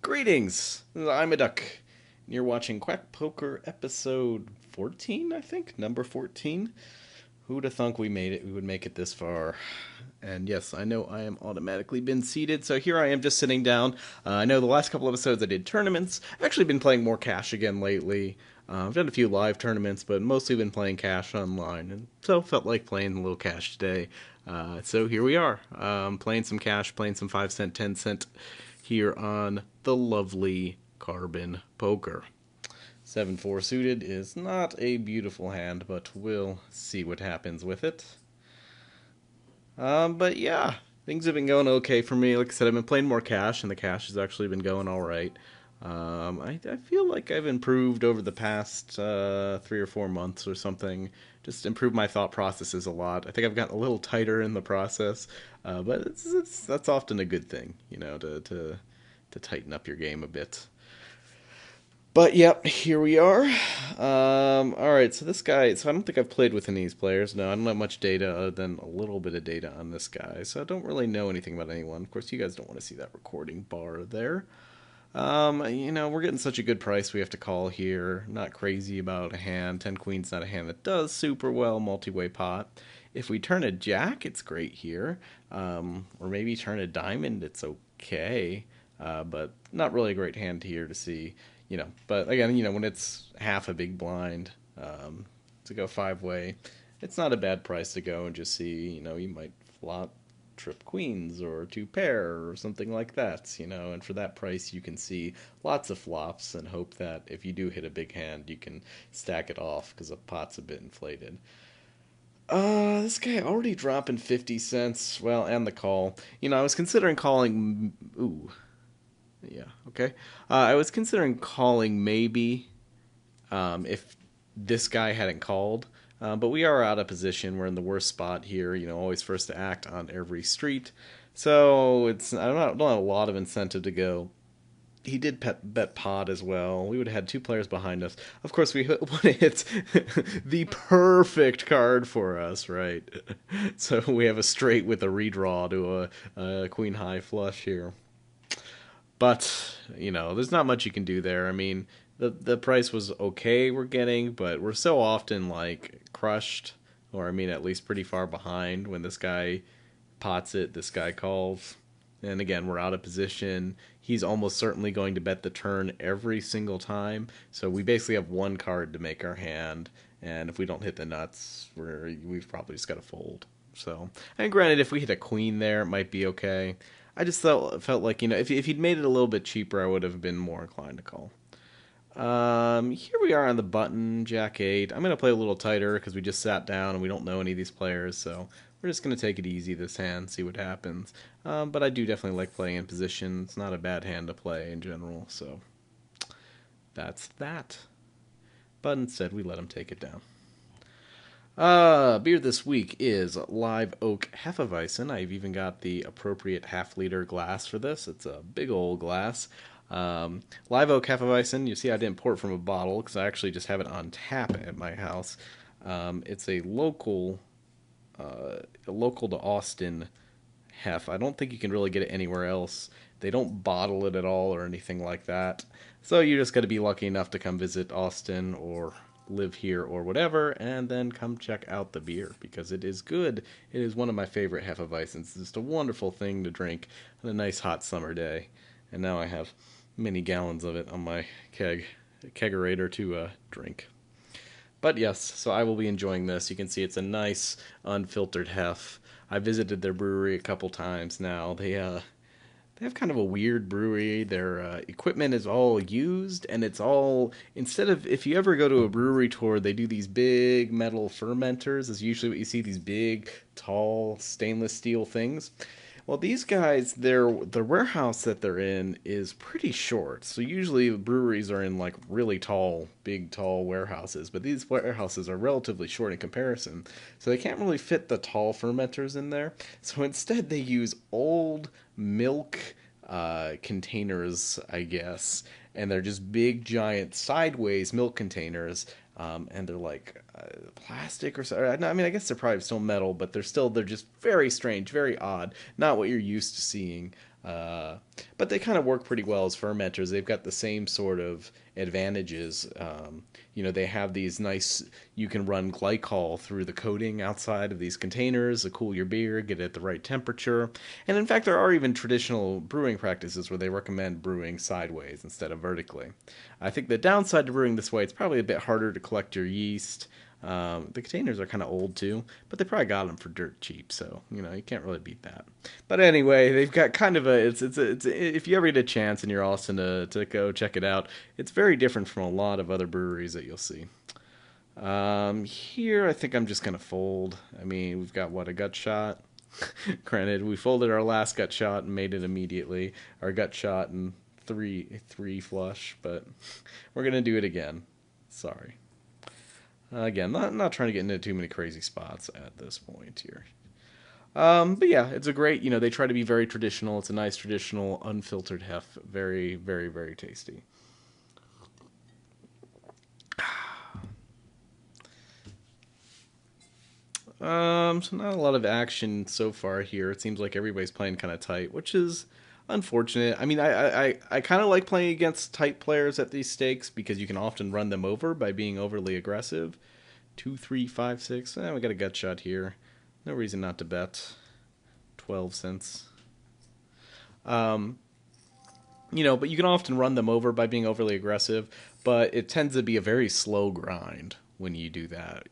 Greetings! I'm a duck. And you're watching Quack Poker episode 14, I think? Number 14? Who'd have thunk we made it? We would make it this far. And yes, I know I am automatically been seated, so here I am just sitting down. I know the last couple episodes I did tournaments. I've actually been playing more cash again lately. I've done a few live tournaments, but mostly been playing cash online, and so felt like playing a little cash today. So here we are, playing some cash, playing some 5 cent, 10 cent here on the lovely Carbon Poker. 7-4 suited is not a beautiful hand, but we'll see what happens with it. But yeah, things have been going okay for me. Like I said, I've been playing more cash, and the cash has actually been going all right. I feel like I've improved over the past 3 or 4 months or something. Just improved my thought processes a lot. I think I've gotten a little tighter in the process, but that's often a good thing, to tighten up your game a bit. But yep, here we are. All right, so this guy. So I don't think I've played with any of these players. No, I don't have much data other than a little bit of data on this guy. So I don't really know anything about anyone. Of course, you guys don't want to see that recording bar there. We're getting such a good price we have to call here. Not crazy about a hand. 10 Queen's not a hand that does super well multi-way pot. If we turn a jack, it's great here. Or maybe turn a diamond, it's okay. But not really a great hand here to see. But again, when it's half a big blind, to go 5-way, it's not a bad price to go and just see, you might flop trip queens or two pair or something like that, and for that price you can see lots of flops and hope that if you do hit a big hand you can stack it off because the pot's a bit inflated. This guy already dropping 50 cents, well, and the call. I was considering calling. Ooh, yeah, okay. I was considering calling maybe, if this guy hadn't called. But we are out of position. We're in the worst spot here. Always first to act on every street. So I don't have a lot of incentive to go. He did bet pot as well. We would have had two players behind us. Of course, we would have hit the perfect card for us, right? So we have a straight with a redraw to a queen high flush here. But, there's not much you can do there. I mean, the price was okay we're getting, but we're so often like crushed, or I mean at least pretty far behind when this guy pots it, this guy calls. And again, we're out of position. He's almost certainly going to bet the turn every single time. So we basically have one card to make our hand, and if we don't hit the nuts, we've probably just got to fold. So, and granted, if we hit a queen there, it might be okay. I just felt like if he'd made it a little bit cheaper, I would have been more inclined to call. Here we are on the button, Jack 8. I'm going to play a little tighter because we just sat down and we don't know any of these players, so we're just going to take it easy this hand, see what happens. But I do definitely like playing in position. It's not a bad hand to play in general, so that's that. But instead, we let him take it down. Beer this week is Live Oak HefeWeizen. I've even got the appropriate half-liter glass for this. It's a big old glass. Live Oak Hefeweizen, you see I didn't pour it from a bottle because I actually just have it on tap at my house. It's a local to Austin hef. I don't think you can really get it anywhere else. They don't bottle it at all or anything like that. So you just got to be lucky enough to come visit Austin or live here or whatever, and then come check out the beer because it is good. It is one of my favorite Hefeweizens. It's just a wonderful thing to drink on a nice hot summer day. And now I have many gallons of it on my kegerator to drink. But yes, so I will be enjoying this. You can see it's a nice unfiltered hef. I visited their brewery a couple times now. They have kind of a weird brewery. Their equipment is all used, and it's all, instead of, if you ever go to a brewery tour, they do these big metal fermenters. Is usually what you see, these big, tall, stainless steel things. Well, these guys, the warehouse that they're in is pretty short. So usually breweries are in like really tall, big, tall warehouses, but these warehouses are relatively short in comparison. So they can't really fit the tall fermenters in there. So instead, they use old milk containers, I guess, and they're just big, giant, sideways milk containers. And they're like plastic or so. I mean, I guess they're probably still metal, but they're just very strange, very odd. Not what you're used to seeing. Uh, but they kind of work pretty well as fermenters. They've got the same sort of advantages. They have these nice, you can run glycol through the coating outside of these containers to cool your beer, get it at the right temperature. And in fact, there are even traditional brewing practices where they recommend brewing sideways instead of vertically. I think the downside to brewing this way, it's probably a bit harder to collect your yeast. The containers are kind of old too, but they probably got them for dirt cheap, so you can't really beat that. But anyway, they've got kind of a it's if you ever get a chance in your Austin to go check it out, it's very different from a lot of other breweries that you'll see. Here I think I'm just gonna fold. I mean, we've got what, a gut shot. Granted, we folded our last gut shot and made it immediately. Our gut shot and three flush, but we're gonna do it again. Sorry. Again, not trying to get into too many crazy spots at this point here. But yeah, it's a great, they try to be very traditional. It's a nice traditional unfiltered hef. Very, very, very tasty. So not a lot of action so far here. It seems like everybody's playing kind of tight, which is unfortunate. I mean, I kind of like playing against tight players at these stakes because you can often run them over by being overly aggressive. 2, 3, 5, 6. We got a gut shot here. No reason not to bet. 12 cents. Um, but you can often run them over by being overly aggressive, but it tends to be a very slow grind when you do that.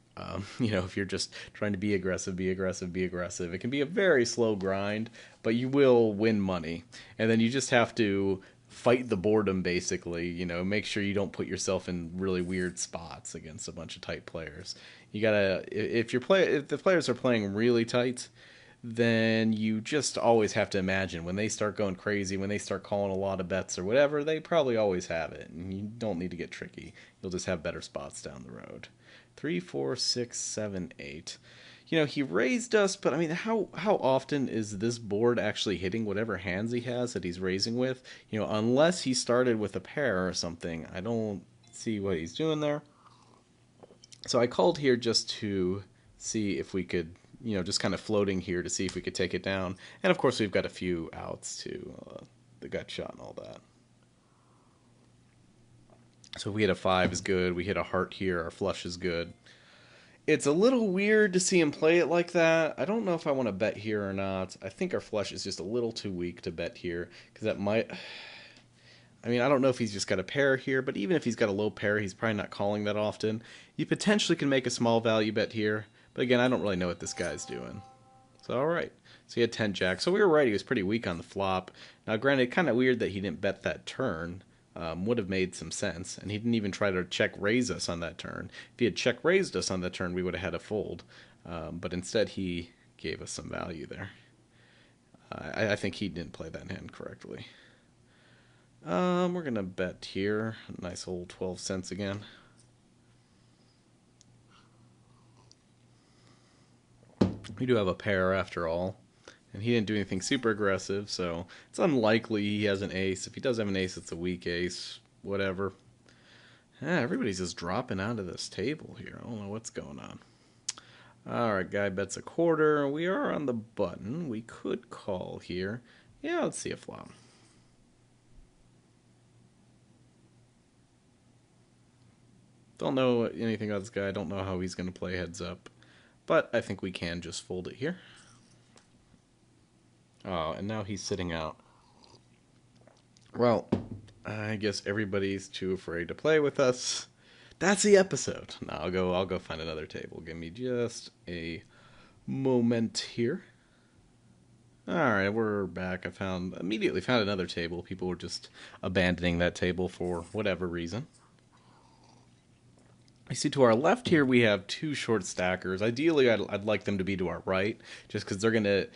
If you're just trying to be aggressive, be aggressive, be aggressive, it can be a very slow grind, but you will win money. And then you just have to fight the boredom, basically. Make sure you don't put yourself in really weird spots against a bunch of tight players. You gotta, if the players are playing really tight, then you just always have to imagine when they start going crazy, when they start calling a lot of bets or whatever, they probably always have it, and you don't need to get tricky. You'll just have better spots down the road. 3, 4, 6, 7, 8. He raised us, but I mean, how often is this board actually hitting whatever hands he has that he's raising with? Unless he started with a pair or something, I don't see what he's doing there. So I called here just to see if we could, just kind of floating here to see if we could take it down. And of course, we've got a few outs to the gut shot and all that. So if we hit a 5 is good. We hit a heart here. Our flush is good. It's a little weird to see him play it like that. I don't know if I want to bet here or not. I think our flush is just a little too weak to bet here because that might. I mean, I don't know if he's just got a pair here, but even if he's got a low pair, he's probably not calling that often. You potentially can make a small value bet here, but again, I don't really know what this guy's doing. So, all right. So he had 10 jack. So we were right. He was pretty weak on the flop. Now, granted, kind of weird that he didn't bet that turn. Would have made some sense. And he didn't even try to check raise us on that turn. If he had check raised us on that turn, we would have had a fold. But instead, he gave us some value there. I think he didn't play that hand correctly. We're going to bet here. Nice old 12 cents again. We do have a pair after all. And he didn't do anything super aggressive, so it's unlikely he has an ace. If he does have an ace, it's a weak ace. Whatever. Yeah, everybody's just dropping out of this table here. I don't know what's going on. Alright, guy bets a quarter. We are on the button. We could call here. Yeah, let's see a flop. Don't know anything about this guy. Don't know how he's going to play heads up. But I think we can just fold it here. Oh, and now he's sitting out. Well, I guess everybody's too afraid to play with us. That's the episode. Now I'll go find another table. Give me just a moment here. Alright, we're back. I immediately found another table. People were just abandoning that table for whatever reason. You see, to our left here, we have 2 short stackers. Ideally, I'd like them to be to our right, just because they're going to,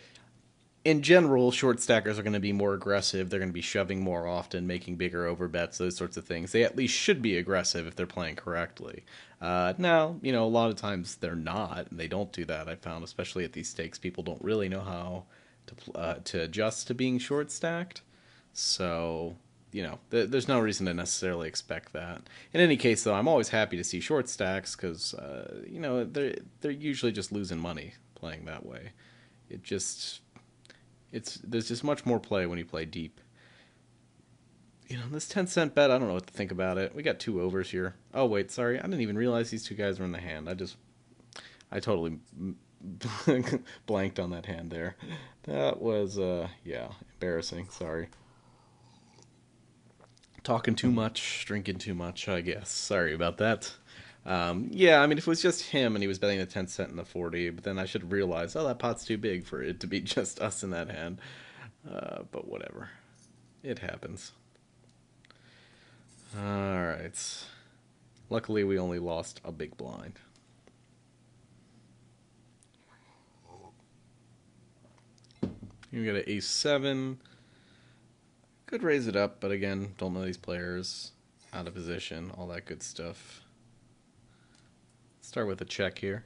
in general, short stackers are going to be more aggressive. They're going to be shoving more often, making bigger overbets, those sorts of things. They at least should be aggressive if they're playing correctly. Now, a lot of times they're not, and they don't do that, I found, especially at these stakes. People don't really know how to adjust to being short stacked. So there's no reason to necessarily expect that. In any case, though, I'm always happy to see short stacks because, they're usually just losing money playing that way. It there's just much more play when you play deep. You know, this 10-cent bet, I don't know what to think about it. We got 2 overs here. Oh, wait, sorry. I didn't even realize these 2 guys were in the hand. I totally blanked on that hand there. That was, yeah, embarrassing. Sorry. Talking too much, drinking too much, I guess. Sorry about that. Yeah, I mean, if it was just him and he was betting the 10 cent and the 40, but then I should realize, oh, that pot's too big for it to be just us in that hand. But whatever. It happens. Alright. Luckily, we only lost a big blind. You get an ace-7. Could raise it up, but again, don't know these players. Out of position, all that good stuff. Start with a check here.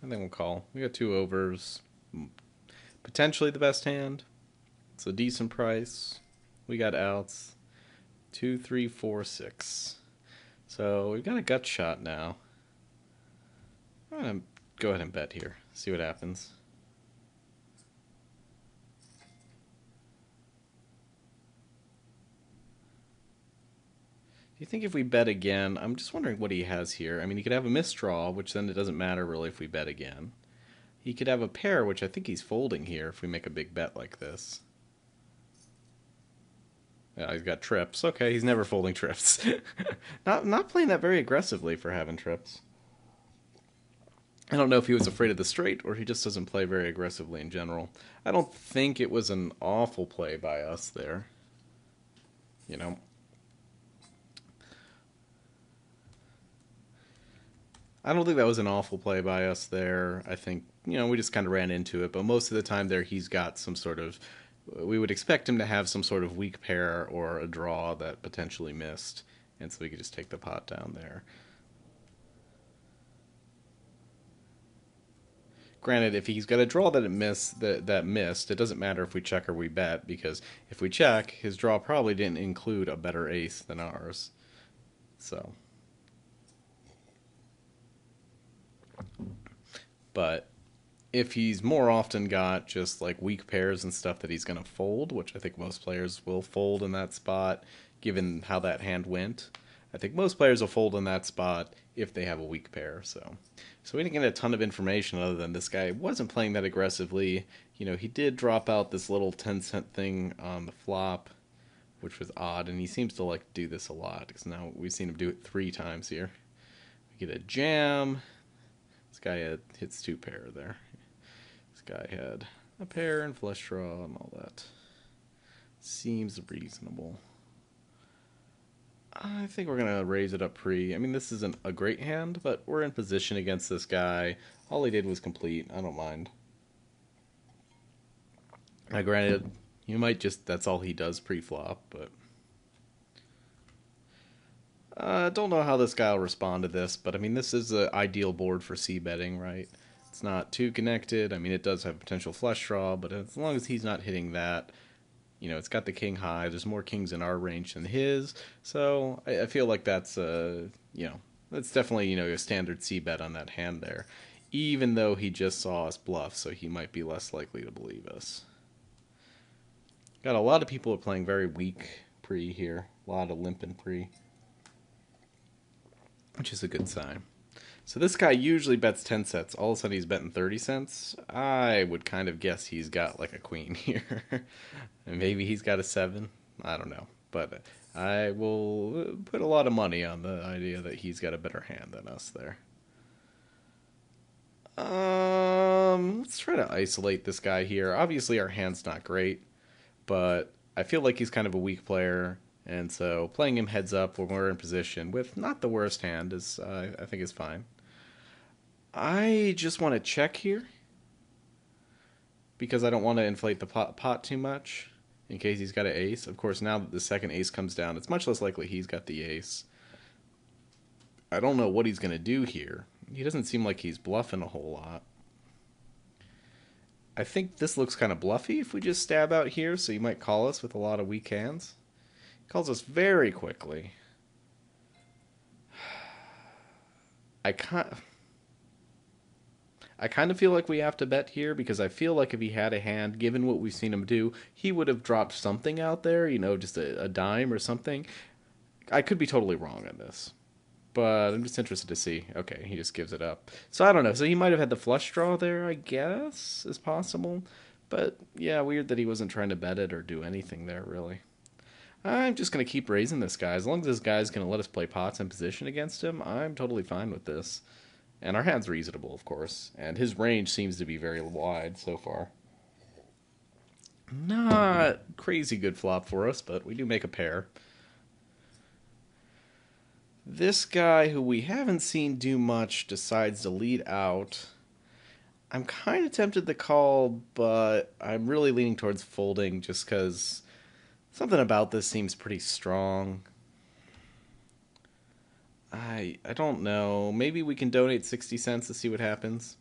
I think we'll call. We got 2 overs. Potentially the best hand. It's a decent price. We got outs. 2, 3, 4, 6. So we've got a gut shot now. I'm going to go ahead and bet here. See what happens. Do you think if we bet again, I'm just wondering what he has here. I mean, he could have a misdraw, which then it doesn't matter really if we bet again. He could have a pair, which I think he's folding here if we make a big bet like this. Yeah, he's got trips. Okay, he's never folding trips. Not playing that very aggressively for having trips. I don't know if he was afraid of the straight or he just doesn't play very aggressively in general. I don't think it was an awful play by us there. You know. I don't think that was an awful play by us there. I think, we just kind of ran into it. But most of the time there, he's got some sort of... We would expect him to have some sort of weak pair or a draw that potentially missed. And so we could just take the pot down there. Granted, if he's got a draw that missed, it doesn't matter if we check or we bet, because if we check, his draw probably didn't include a better ace than ours. So... But if he's more often got just like weak pairs and stuff that he's going to fold, which I think most players will fold in that spot, given how that hand went, I think most players will fold in that spot if they have a weak pair. So we didn't get a ton of information other than this guy wasn't playing that aggressively. He did drop out this little 10-cent thing on the flop, which was odd, and he seems to like to do this a lot, because now we've seen him do it 3 times here. We get a jam. This guy hits 2 pair there. This guy had a pair and flush draw and all that. Seems reasonable. I think we're going to raise it up pre. I mean, this isn't a great hand, but we're in position against this guy. All he did was complete. I don't mind. Granted, you might just... That's all he does pre-flop, but... Don't know how this guy will respond to this, but I mean, this is an ideal board for c-betting, right? It's not too connected. I mean, it does have potential flush draw, but as long as he's not hitting that, it's got the king high. There's more kings in our range than his, so I feel like that's that's definitely a standard c-bet on that hand there, even though he just saw us bluff, so he might be less likely to believe us. Got a lot of people are playing very weak pre here, a lot of limping pre, which is a good sign. So this guy usually bets 10 cents. All of a sudden he's betting 30 cents. I would kind of guess he's got like a queen here. And maybe he's got a 7. I don't know. But I will put a lot of money on the idea that he's got a better hand than us there. Let's try to isolate this guy here. Obviously our hand's not great, but I feel like he's kind of a weak player. And so playing him heads up when we're in position with not the worst hand is, I think, is fine. I just want to check here because I don't want to inflate the pot too much in case he's got an ace. Of course, now that the second ace comes down, it's much less likely he's got the ace. I don't know what he's going to do here. He doesn't seem like he's bluffing a whole lot. I think this looks kind of bluffy if we just stab out here, so he might call us with a lot of weak hands. Calls us very quickly. I kind I kind of feel like we have to bet here because I feel like if he had a hand, given what we've seen him do, he would have dropped something out there, just a dime or something. I could be totally wrong on this, but I'm just interested to see. Okay, he just gives it up. So I don't know. So he might have had the flush draw there, I guess, is possible. But yeah, weird that he wasn't trying to bet it or do anything there, really. I'm just going to keep raising this guy. As long as this guy's going to let us play pots in position against him, I'm totally fine with this. And our hand's reasonable, of course. And his range seems to be very wide so far. Not crazy good flop for us, but we do make a pair. This guy, who we haven't seen do much, decides to lead out. I'm kind of tempted to call, but I'm really leaning towards folding just because something about this seems pretty strong. I don't know. Maybe we can donate 60 cents to see what happens.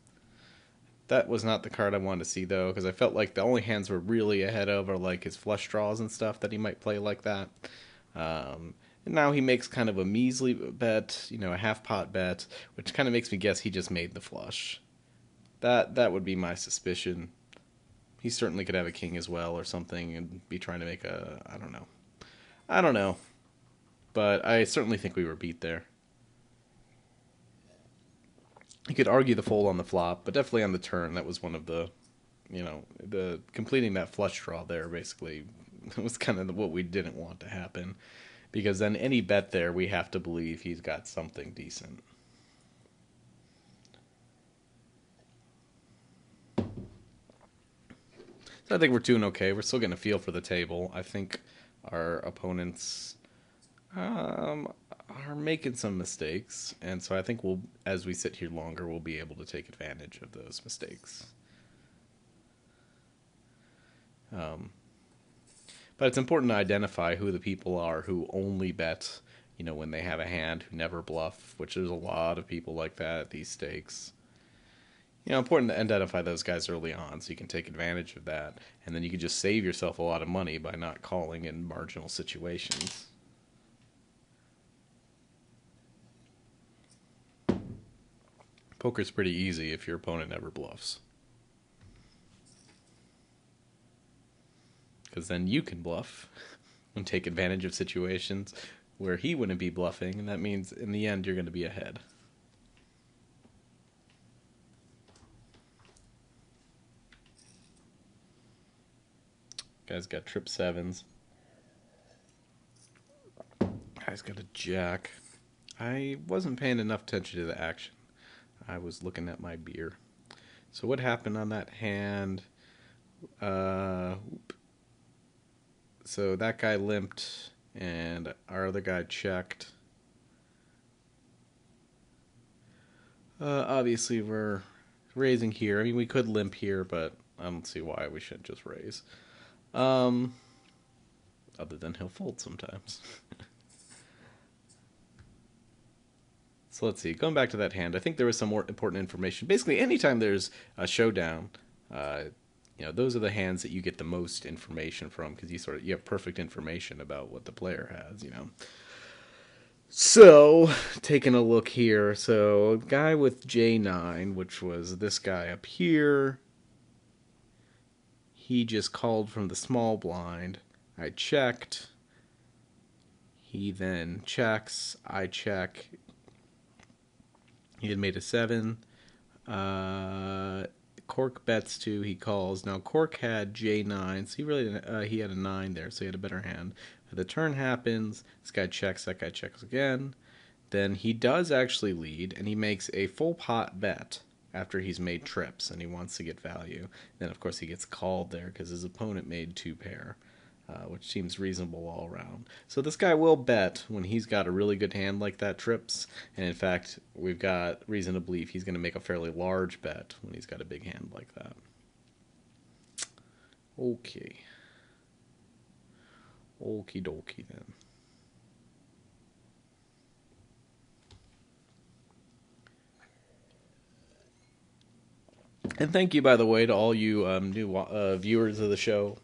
That was not the card I wanted to see, though, because I felt like the only hands we're really ahead of are like his flush draws and stuff that he might play like that. And now he makes kind of a measly bet, a half pot bet, which kind of makes me guess he just made the flush. That would be my suspicion. He certainly could have a king as well or something and be trying to make a... I don't know. I don't know. But I certainly think we were beat there. You could argue the fold on the flop, but definitely on the turn, that was one of the completing that flush draw there basically was kind of what we didn't want to happen. Because then any bet there, we have to believe he's got something decent. So I think we're doing okay. We're still getting a feel for the table. I think our opponents are making some mistakes, and so I think as we sit here longer, we'll be able to take advantage of those mistakes. But it's important to identify who the people are who only bet, when they have a hand, who never bluff, which there's a lot of people like that at these stakes. Important to identify those guys early on so you can take advantage of that, and then you can just save yourself a lot of money by not calling in marginal situations. Poker's pretty easy if your opponent never bluffs. Because then you can bluff and take advantage of situations where he wouldn't be bluffing, and that means in the end you're going to be ahead. Guy's got trip sevens. Guy's got a jack. I wasn't paying enough attention to the action. I was looking at my beer. So what happened on that hand? So that guy limped, and our other guy checked. Obviously, we're raising here. I mean, we could limp here, but I don't see why we shouldn't just raise. Other than he'll fold sometimes. So let's see. Going back to that hand, I think there was some more important information. Basically, anytime there's a showdown, those are the hands that you get the most information from because you have perfect information about what the player has. So taking a look here, so guy with J9, which was this guy up here, he just called from the small blind. I checked. He then checks. I check. He had made a 7. Cork bets 2. He calls. Now Cork had J9, so he really didn't, he had a 9 there, so he had a better hand. The turn happens. This guy checks. That guy checks again. Then he does actually lead, and he makes a full pot bet after he's made trips, and he wants to get value. Then of course he gets called there because his opponent made 2 pair. Which seems reasonable all around. So this guy will bet when he's got a really good hand like that, trips. And in fact, we've got reason to believe he's going to make a fairly large bet when he's got a big hand like that. Okay. Okie dokie then. And thank you, by the way, to all you new viewers of the show.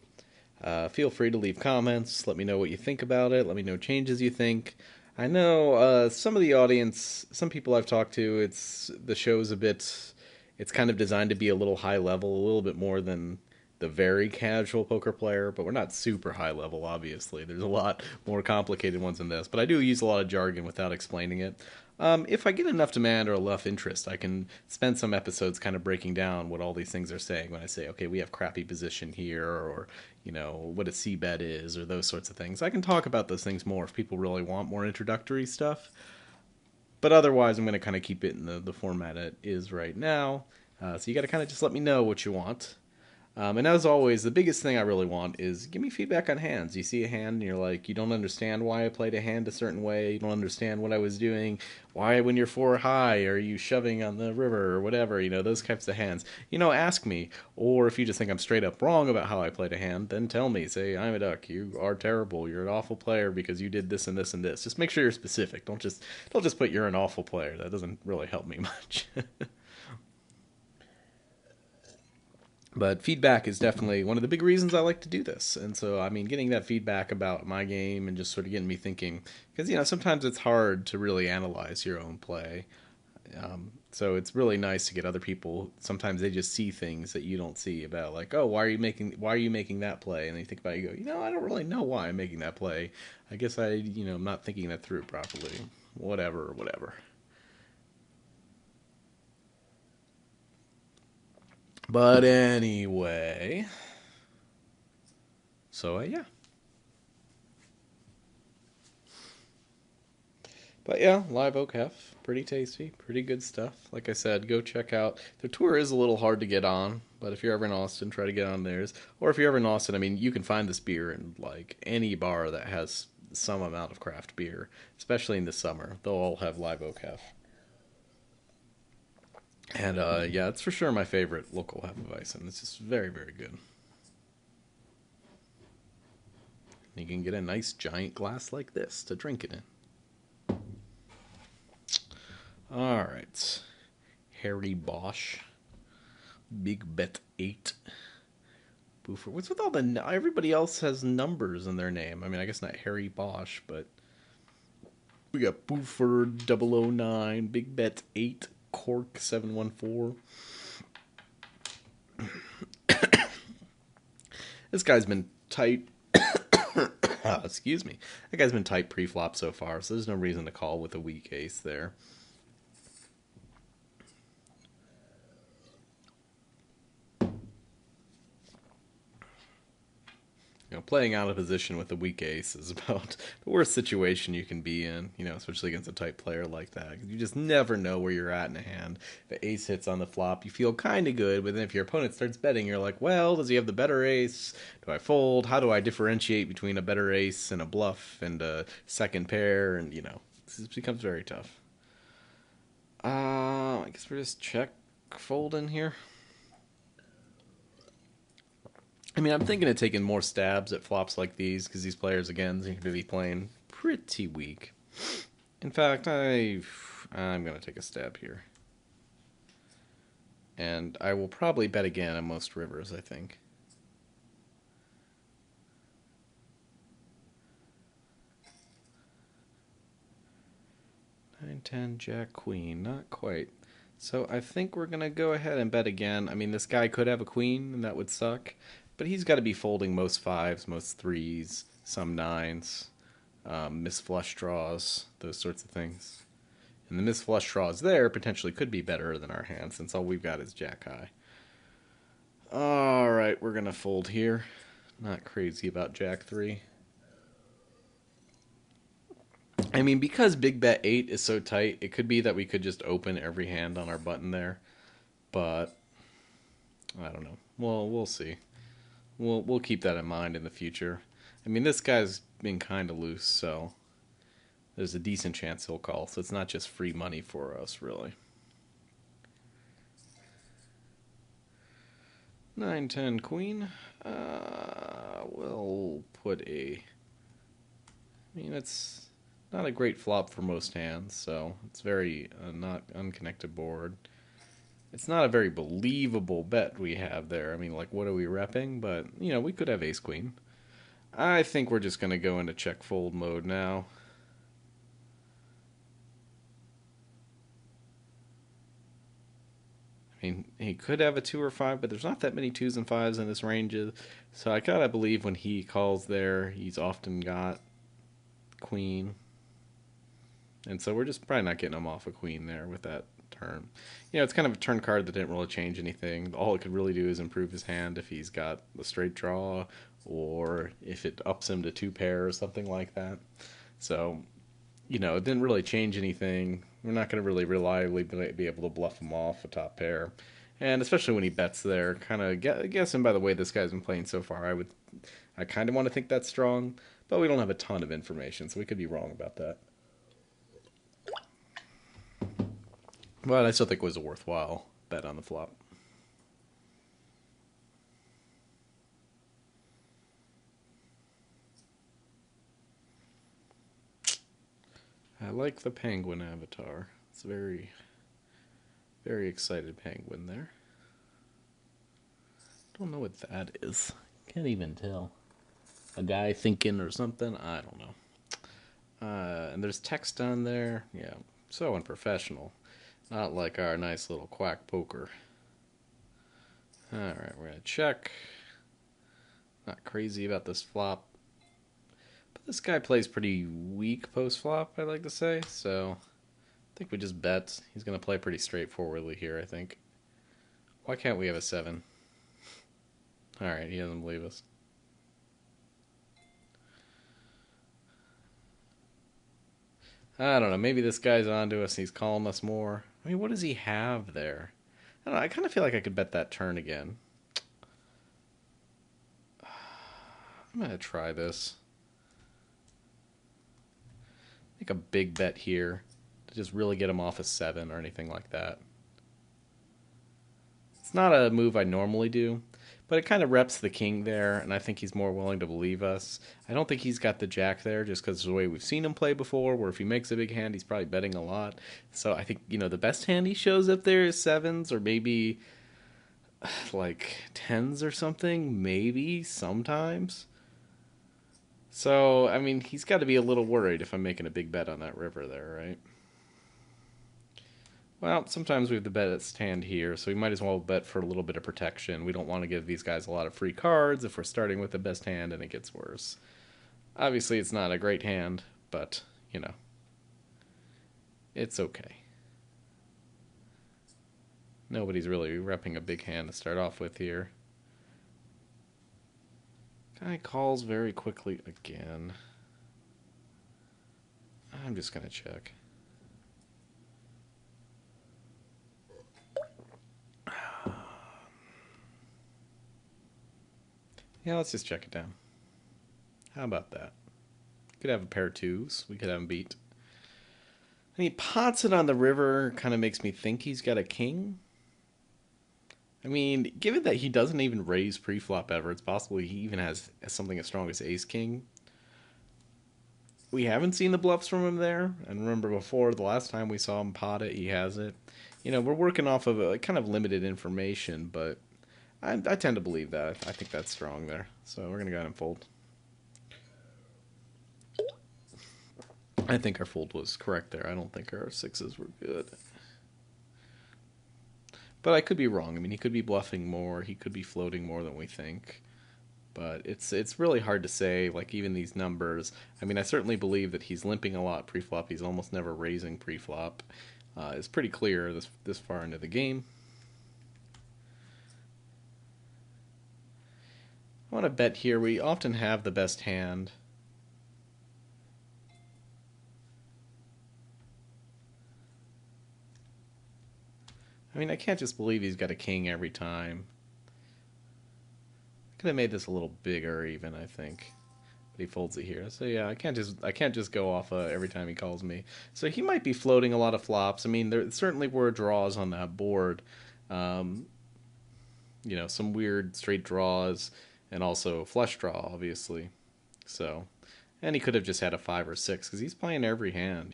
Feel free to leave comments. Let me know what you think about it. Let me know changes you think. I know some of the audience, some people I've talked to, the show's a bit, it's kind of designed to be a little high level, a little bit more than the very casual poker player, but we're not super high level, obviously. There's a lot more complicated ones than this, but I do use a lot of jargon without explaining it. If I get enough demand or enough interest, I can spend some episodes kind of breaking down what all these things are saying when I say, okay, we have crappy position here, or, what a C bet is, or those sorts of things. I can talk about those things more if people really want more introductory stuff. But otherwise, I'm going to kind of keep it in the format it is right now. So you got to kind of just let me know what you want. And as always, the biggest thing I really want is give me feedback on hands. You see a hand and you're like, you don't understand why I played a hand a certain way. You don't understand what I was doing. Why, when you're four high, are you shoving on the river or whatever? Those types of hands. Ask me. Or if you just think I'm straight up wrong about how I played a hand, then tell me. Say, I'm a duck. You are terrible. You're an awful player because you did this and this and this. Just make sure you're specific. Don't just put you're an awful player. That doesn't really help me much. But feedback is definitely one of the big reasons I like to do this. And so, getting that feedback about my game and just sort of getting me thinking, because, sometimes it's hard to really analyze your own play. So it's really nice to get other people. Sometimes they just see things that you don't see about, like, oh, why are you making that play? And you think about it, you go, I don't really know why I'm making that play. I guess I'm not thinking that through properly. Whatever, whatever. But anyway, so yeah. But yeah, Live Oak Hef, pretty tasty, pretty good stuff. Like I said, go check out. The tour is a little hard to get on, but if you're ever in Austin, try to get on theirs. Or if you're ever in Austin, you can find this beer in like any bar that has some amount of craft beer, especially in the summer. They'll all have Live Oak Hef. And yeah, it's for sure my favorite local HefeWeizen. It's just very, very good. You can get a nice giant glass like this to drink it in. All right. Harry Bosch. Big Bet 8. Boofer. What's with all the... Everybody else has numbers in their name. I guess not Harry Bosch, but... We got Boofer 009, Big Bet 8, Cork 714. This guy's been tight. Excuse me. That guy's been tight pre-flop so far, so there's no reason to call with a weak ace there. Playing out of position with a weak ace is about the worst situation you can be in, especially against a tight player like that. You just never know where you're at in a hand. If the ace hits on the flop, you feel kind of good, but then if your opponent starts betting, you're like, well, does he have the better ace? Do I fold? How do I differentiate between a better ace and a bluff and a second pair? And, this becomes very tough. I guess we're just check folding here. I'm thinking of taking more stabs at flops like these because these players, again, seem to be playing pretty weak. In fact, I'm going to take a stab here. And I will probably bet again on most rivers, I think. 9, 10, Jack, Queen. Not quite. So I think we're going to go ahead and bet again. This guy could have a queen, and that would suck. But he's got to be folding most fives, most threes, some nines, miss flush draws, those sorts of things. And the miss flush draws there potentially could be better than our hand, since all we've got is jack high. Alright, we're going to fold here. Not crazy about jack 3. Because big bet 8 is so tight, it could be that we could just open every hand on our button there. But, I don't know. Well, we'll see. We'll keep that in mind in the future. This guy's been kind of loose, so there's a decent chance he'll call. So it's not just free money for us, really. 9, 10, queen. We'll put a... it's not a great flop for most hands, so it's very not unconnected board. It's not a very believable bet we have there. What are we repping? But, we could have ace-queen. I think we're just going to go into check-fold mode now. He could have a 2 or 5, but there's not that many 2s and 5s in this range. So I gotta believe when he calls there, he's often got queen. And so we're just probably not getting him off a queen there with that turn. It's kind of a turn card that didn't really change anything. All it could really do is improve his hand if he's got the straight draw or if it ups him to 2 pair or something like that. So, it didn't really change anything. We're not going to really reliably be able to bluff him off a top pair. And especially when he bets there, kind of guessing by the way this guy's been playing so far, I kind of want to think that's strong, but we don't have a ton of information, so we could be wrong about that. But I still think it was a worthwhile bet on the flop. I like the penguin avatar. It's very, very excited penguin there. Don't know what that is. Can't even tell. A guy thinking or something? I don't know. And there's text on there. Yeah, so unprofessional. Not like our nice little Quack poker. Alright, we're going to check. Not crazy about this flop. But this guy plays pretty weak post-flop, I like to say. So I think we just bet. He's going to play pretty straightforwardly here, I think. Why can't we have a 7? Alright, he doesn't believe us. I don't know. Maybe this guy's onto us and he's calling us more. I mean, what does he have there? I don't know. I kind of feel like I could bet that turn again. I'm going to try this. Make a big bet here to just really get him off a 7 or anything like that. It's not a move I normally do, but it kind of reps the king there, and I think he's more willing to believe us. I don't think he's got the jack there just because of the way we've seen him play before, where if he makes a big hand, he's probably betting a lot. So I think, the best hand he shows up there is 7s or maybe like 10s or something, maybe sometimes. So, I mean, he's got to be a little worried if I'm making a big bet on that river there, right? Well, sometimes we have the bet at stand here, so we might as well bet for a little bit of protection. We don't want to give these guys a lot of free cards if we're starting with the best hand and it gets worse. Obviously, it's not a great hand, but, it's okay. Nobody's really repping a big hand to start off with here. Guy calls very quickly again. I'm just going to check. Yeah, let's just check it down. How about that? Could have a pair of 2s. We could have him beat. And he pots it on the river. Kind of makes me think he's got a king. I mean, given that he doesn't even raise pre-flop ever, it's possible he even has something as strong as ace-king. We haven't seen the bluffs from him there. And remember before, the last time we saw him pot it, he has it. We're working off of a kind of limited information, but I tend to believe that. I think that's strong there. So we're going to go ahead and fold. I think our fold was correct there. I don't think our 6s were good. But I could be wrong. I mean, he could be bluffing more. He could be floating more than we think. But it's really hard to say, like, even these numbers. I mean, I certainly believe that he's limping a lot pre-flop. He's almost never raising pre-flop. It's pretty clear this far into the game. I want to bet here. We often have the best hand. I mean, I can't just believe he's got a king every time. Could have made this a little bigger even, I think. But he folds it here. So yeah, I can't just go off every time he calls me. So he might be floating a lot of flops. I mean, there certainly were draws on that board. Some weird straight draws and also flush draw, obviously. So, and he could have just had a 5 or 6 because he's playing every hand,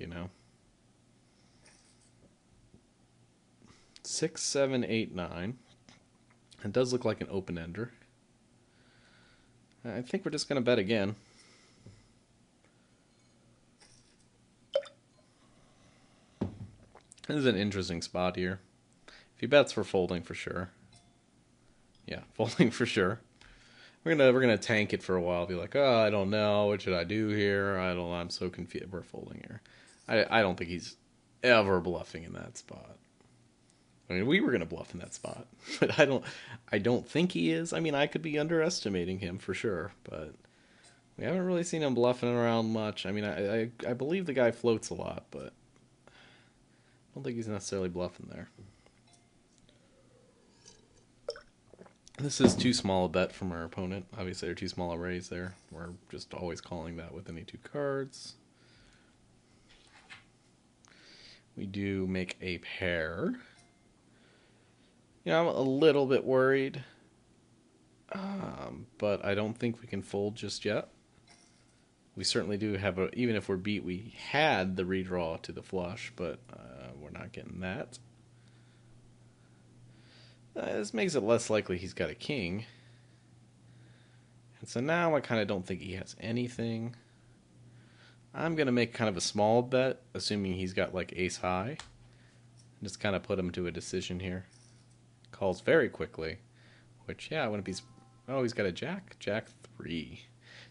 6, 7, 8, 9. It does look like an open-ender. I think we're just going to bet again. This is an interesting spot here. If he bets, we're folding for sure. Yeah, folding for sure. We're gonna tank it for a while. Be like, oh, I don't know. What should I do here? I'm so confused. We're folding here. I don't think he's ever bluffing in that spot. I mean, we were gonna bluff in that spot, but I don't think he is. I mean, I could be underestimating him for sure, but we haven't really seen him bluffing around much. I mean, I believe the guy floats a lot, but I don't think he's necessarily bluffing there. This is too small a bet from our opponent. Obviously, they're too small a raise there. We're just always calling that with any two cards. We do make a pair. I'm a little bit worried, but I don't think we can fold just yet. We certainly do have even if we're beat, we had the redraw to the flush, but we're not getting that. This makes it less likely he's got a king. And so now I kind of don't think he has anything. I'm going to make kind of a small bet, assuming he's got like ace high. Just kind of put him to a decision here. Calls very quickly, which, yeah, I wouldn't be... Oh, he's got a jack? Jack 3.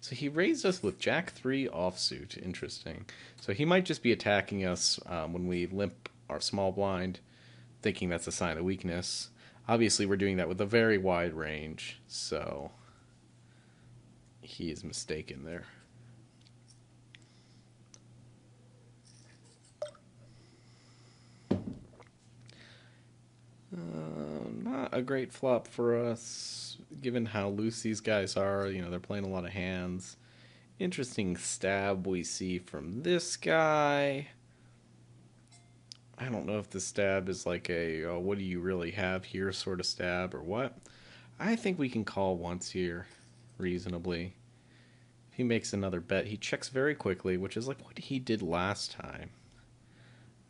So he raised us with jack 3 offsuit. Interesting. So he might just be attacking us when we limp our small blind, thinking that's a sign of weakness. Obviously, we're doing that with a very wide range, so he is mistaken there. Not a great flop for us, given how loose these guys are. They're playing a lot of hands. Interesting stab we see from this guy. I don't know if the stab is like a, oh, what do you really have here sort of stab or what. I think we can call once here, reasonably. If he makes another bet, he checks very quickly, which is like what he did last time.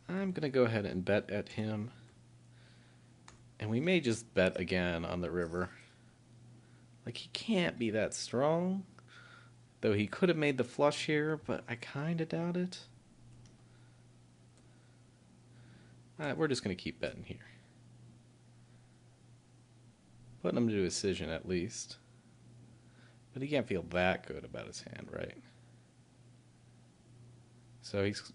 I'm going to go ahead and bet at him. And we may just bet again on the river. Like, he can't be that strong. Though he could have made the flush here, but I kind of doubt it. We're just going to keep betting here. Putting him to a decision at least. But he can't feel that good about his hand, right? So he's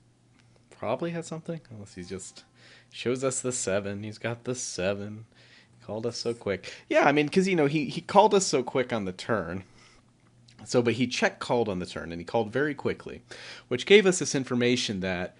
probably had something, unless he just shows us the 7. He's got the 7. He called us so quick. Yeah, I mean, because, he called us so quick on the turn. So, but he check called on the turn, and he called very quickly, which gave us this information that,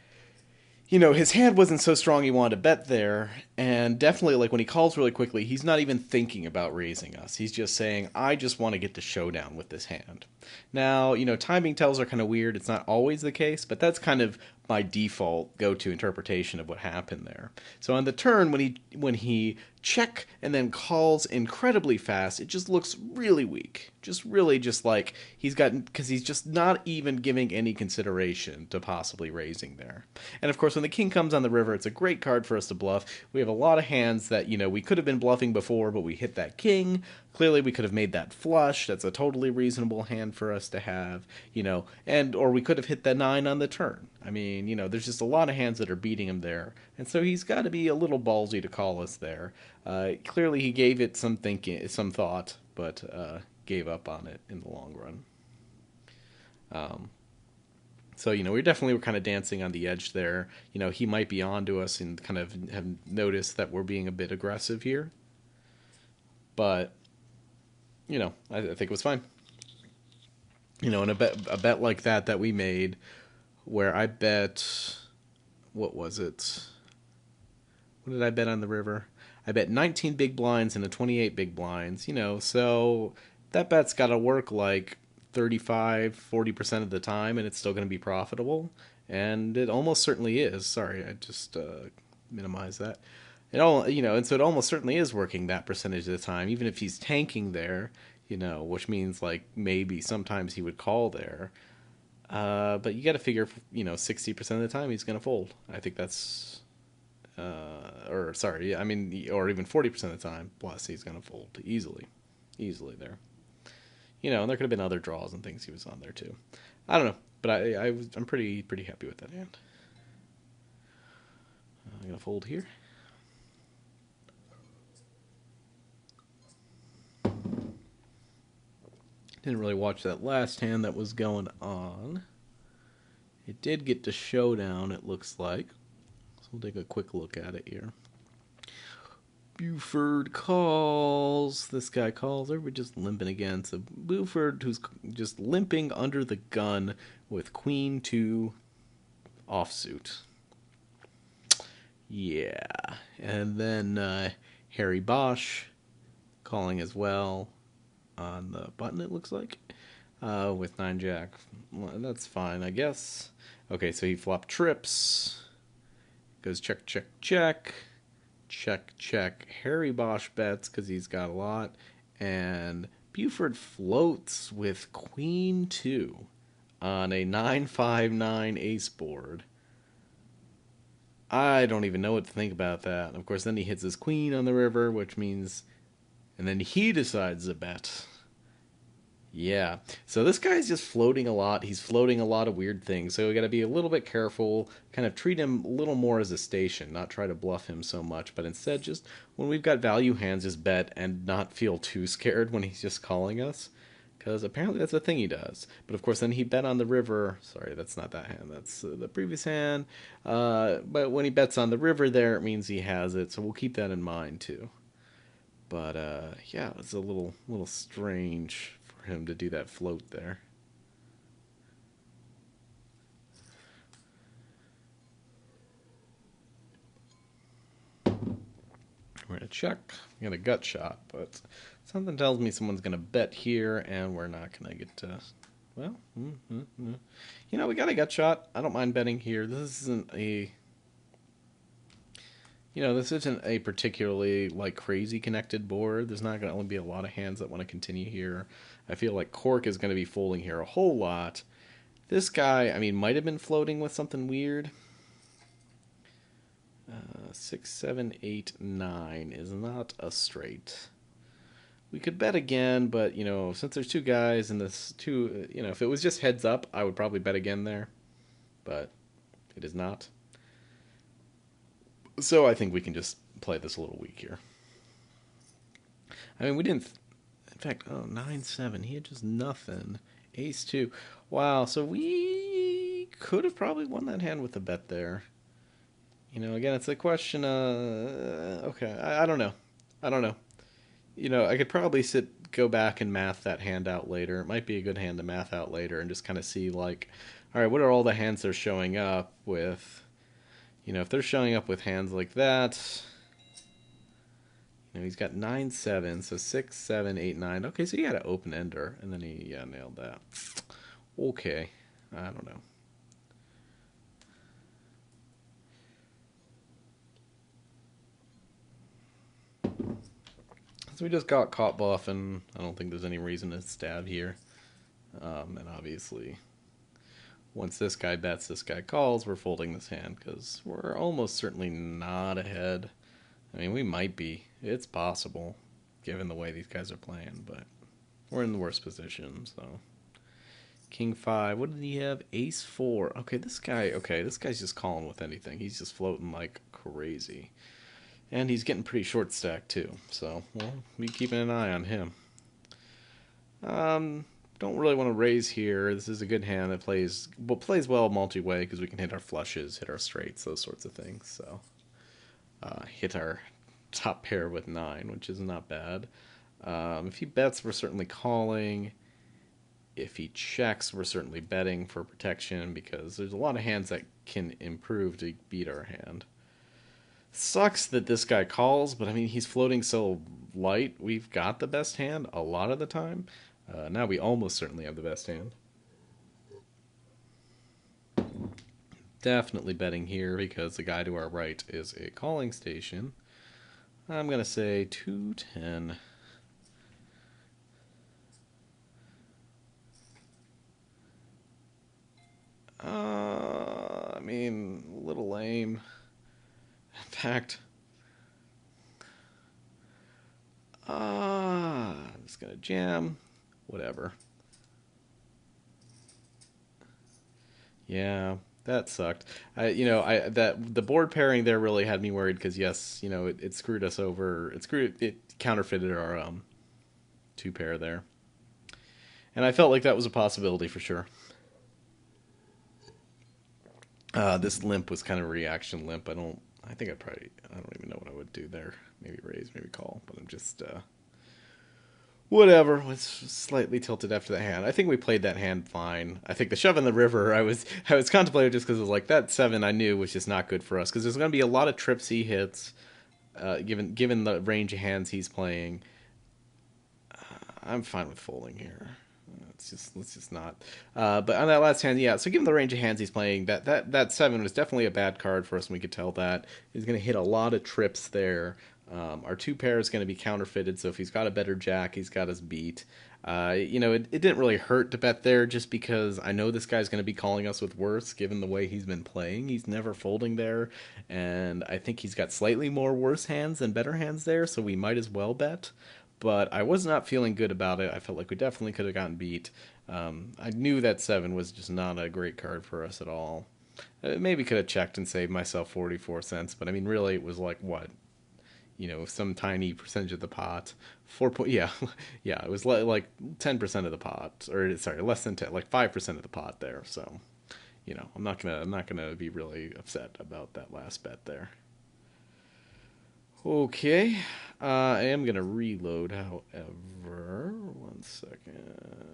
his hand wasn't so strong he wanted to bet there, and definitely, like, when he calls really quickly, he's not even thinking about raising us. He's just saying, I just want to get the showdown with this hand. Now, timing tells are kind of weird. It's not always the case, but that's kind of my default go-to interpretation of what happened there. So on the turn, when he check and then calls incredibly fast, it just looks really weak. Just really just like because he's just not even giving any consideration to possibly raising there. And of course, when the king comes on the river, it's a great card for us to bluff. We have a lot of hands that, we could have been bluffing before, but we hit that king. Clearly, we could have made that flush. That's a totally reasonable hand for us to have, or we could have hit the 9 on the turn. I mean, there's just a lot of hands that are beating him there. And so he's got to be a little ballsy to call us there. Clearly, he gave it some thinking, some thought, but gave up on it in the long run. So, we definitely were kind of dancing on the edge there. He might be on to us and kind of have noticed that we're being a bit aggressive here. But, I think it was fine. And a bet like that we made, where I bet, what was it? What did I bet on the river? I bet 19 big blinds and a 28 big blinds, so that bet's got to work like 35-40% of the time, and it's still going to be profitable, and it almost certainly is. Sorry, I just minimized that. And so it almost certainly is working that percentage of the time, even if he's tanking there, which means like maybe sometimes he would call there. But you got to figure, 60% of the time he's going to fold. I think that's, or even 40% of the time, plus he's going to fold easily there. And there could have been other draws and things he was on there too. I don't know, but I'm pretty happy with that hand. I'm going to fold here. Didn't really watch that last hand that was going on. It did get to showdown, it looks like. So we'll take a quick look at it here. Buford calls. This guy calls. Everybody just limping again. So Buford, who's just limping under the gun with Queen 2 offsuit. Yeah. And then Harry Bosch calling as well on the button, it looks like, with 9-jack. Well, that's fine, I guess. Okay, so he flopped trips. Goes check, check, check. Check, check. Harry Bosch bets because he's got a lot. And Buford floats with Queen 2 on a 9-5-9 ace board. I don't even know what to think about that. Of course, then he hits his queen on the river, which means... And then he decides to bet. Yeah. So this guy's just floating a lot. He's floating a lot of weird things. So we got to be a little bit careful. Kind of treat him a little more as a station. Not try to bluff him so much. But instead, just when we've got value hands, just bet and not feel too scared when he's just calling us. Because apparently that's a thing he does. But of course, then he bet on the river. Sorry, that's not that hand. That's the previous hand. But when he bets on the river there, it means he has it. So we'll keep that in mind, too. But, yeah, it's a little strange for him to do that float there. We're going to check. We got a gut shot, but something tells me someone's going to bet here, and we're not going to get to... Well, you know, we got a gut shot. I don't mind betting here. This isn't a... You know, this isn't a particularly, like, crazy connected board. There's not going to only be a lot of hands that want to continue here. I feel like Cork is going to be folding here a whole lot. This guy, I mean, might have been floating with something weird. 6, 7, 8, 9 is not a straight. We could bet again, but, you know, since there's two guys and this two, you know, if it was just heads up, I would probably bet again there. But it is not. So I think we can just play this a little weak here. I mean, we didn't... In fact, oh, 9-7. He had just nothing. Ace 2. Wow, so we could have probably won that hand with a bet there. You know, again, it's a question, okay, I don't know. I don't know. You know, I could probably go back and math that hand out later. It might be a good hand to math out later and just kind of see, like, all right, what are all the hands they're showing up with? You know, if they're showing up with hands like that, you know, he's got 9-7, so 6, 7, 8, 9. Okay, so he had an open ender, and then he, yeah, nailed that. Okay, I don't know. So we just got caught bluffing. I don't think there's any reason to stab here. And obviously, once this guy bets, this guy calls, we're folding this hand because we're almost certainly not ahead. I mean, we might be. It's possible, given the way these guys are playing, but we're in the worst position, so. King 5. What did he have? Ace 4. Okay, this guy's just calling with anything. He's just floating like crazy. And he's getting pretty short stacked too, so we'll be keeping an eye on him. Don't really want to raise here. This is a good hand that plays well multi-way because we can hit our flushes, hit our straights, those sorts of things. So hit our top pair with 9, which is not bad. If he bets, we're certainly calling. If he checks, we're certainly betting for protection because there's a lot of hands that can improve to beat our hand. Sucks that this guy calls, but I mean, he's floating so light. We've got the best hand a lot of the time. Now we almost certainly have the best hand. Definitely betting here because the guy to our right is a calling station. I'm going to say 210. I mean, a little lame. In fact, I'm just gonna jam, whatever. Yeah, that sucked. The board pairing there really had me worried because yes, you know, it screwed us over. It counterfeited our 2 pair there. And I felt like that was a possibility for sure. This limp was kind of a reaction limp. I don't even know what I would do there. Maybe raise, maybe call, but I'm just whatever. Was slightly tilted after that hand. I think we played that hand fine. I think the shove in the river, I was contemplating just because it was like that seven I knew was just not good for us because there's going to be a lot of trips he hits, given the range of hands he's playing. I'm fine with folding here. Let's just not. But on that last hand, yeah. So given the range of hands he's playing, that seven was definitely a bad card for us, and we could tell that he's going to hit a lot of trips there. Our two pair is going to be counterfeited, so if he's got a better jack, he's got us beat. It didn't really hurt to bet there just because I know this guy's going to be calling us with worse given the way he's been playing. He's never folding there, and I think he's got slightly more worse hands than better hands there, so we might as well bet. But I was not feeling good about it. I felt like we definitely could have gotten beat. I knew that seven was just not a great card for us at all. Maybe could have checked and saved myself 44 cents, but I mean, really, it was like what? Some tiny percentage of the pot. 4 point, yeah, yeah, it was like 10% of the pot, or sorry, less than 10, like 5% of the pot there. So, I'm not gonna be really upset about that last bet there. Okay, I am gonna reload, however. One second.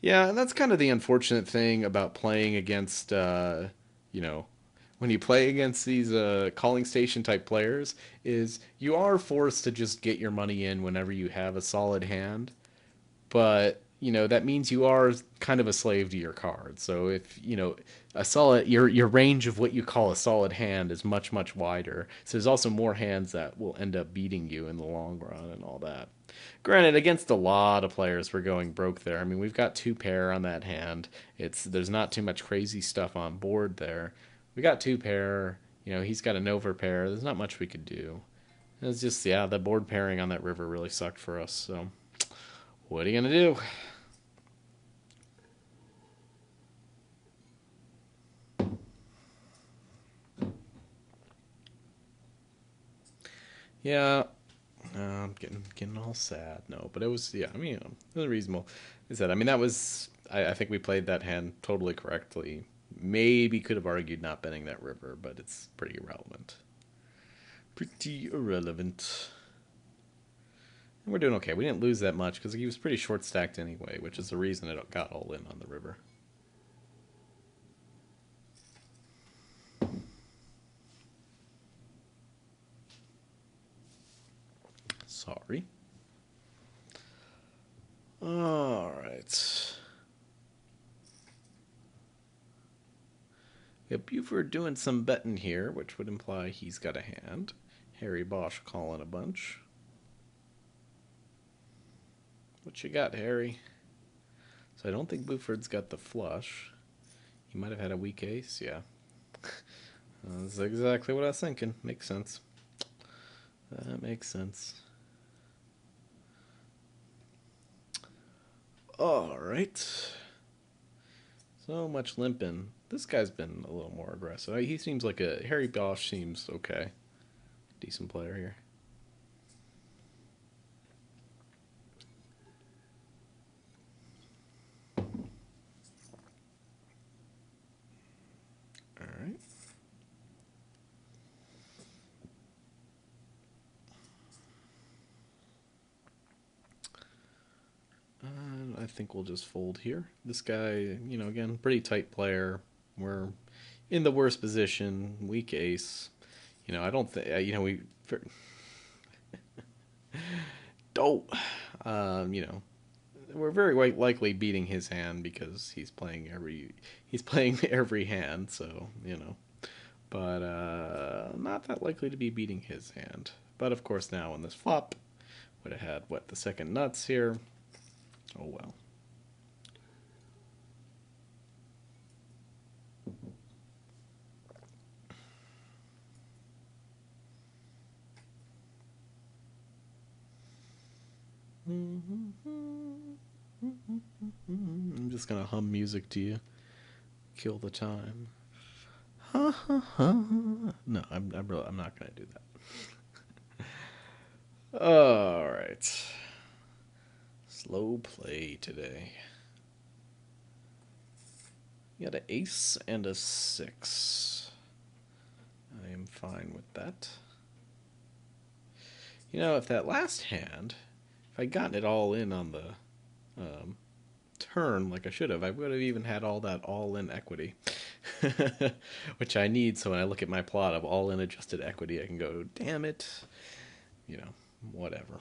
Yeah, and that's kind of the unfortunate thing about playing against, you know, when you play against these calling station type players, is you are forced to just get your money in whenever you have a solid hand, but that means you are kind of a slave to your card. So if a solid your range of what you call a solid hand is much wider. So there's also more hands that will end up beating you in the long run and all that. Granted, against a lot of players, we're going broke there. I mean, we've got two pair on that hand. There's not too much crazy stuff on board there. We got two pair. He's got an over pair. There's not much we could do. It's just, yeah, the board pairing on that river really sucked for us. So what are you gonna do? Yeah, I'm getting all sad. No, but it was, yeah. I mean, it was reasonable. Is that? I mean, that was. I think we played that hand totally correctly. Maybe could have argued not betting that river, but it's pretty irrelevant. Pretty irrelevant. And we're doing okay. We didn't lose that much because he was pretty short stacked anyway, which is the reason it got all in on the river. Sorry. All right. We have Buford doing some betting here, which would imply he's got a hand. Harry Bosch calling a bunch. What you got, Harry? So I don't think Buford's got the flush. He might have had a weak ace, yeah. That's exactly what I was thinking. Makes sense. That makes sense. Alright. So much limping. This guy's been a little more aggressive. He seems like Harry Bosch seems okay. Decent player here. Alright. I think we'll just fold here. This guy, again, pretty tight player. We're in the worst position, weak ace. I don't think, we don't, we're very likely beating his hand because he's playing every hand. So but not that likely to be beating his hand. But of course, now on this flop, would have had the second nuts here. Oh well. I'm just gonna hum music to you, kill the time. Ha ha ha. No, I'm not gonna do that. All right. Slow play today. You got an ace and a 6. I am fine with that. You know, if that last hand, if I'd gotten it all in on the turn like I should have, I would have even had all that all-in equity. Which I need, so when I look at my plot of all-in adjusted equity, I can go, damn it. You know, whatever.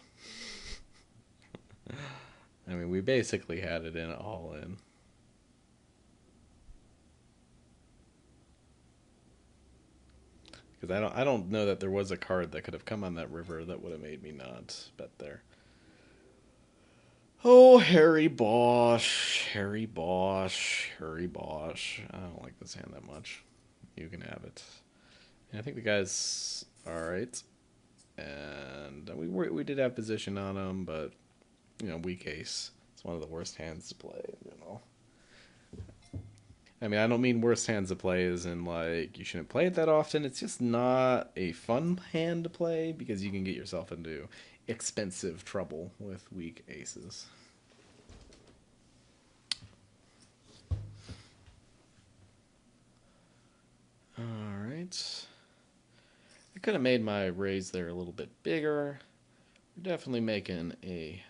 I mean, we basically had it in all-in. Because I don't know that there was a card that could have come on that river that would have made me not bet there. Oh, Harry Bosch, Harry Bosch, Harry Bosch. I don't like this hand that much. You can have it. And I think the guy's alright. And we did have position on him, but, you know, weak ace. It's one of the worst hands to play, you know. I mean, I don't mean worst hands to play as in, like, you shouldn't play it that often. It's just not a fun hand to play because you can get yourself into expensive trouble with weak aces. Alright. I could have made my raise there a little bit bigger. We're definitely making a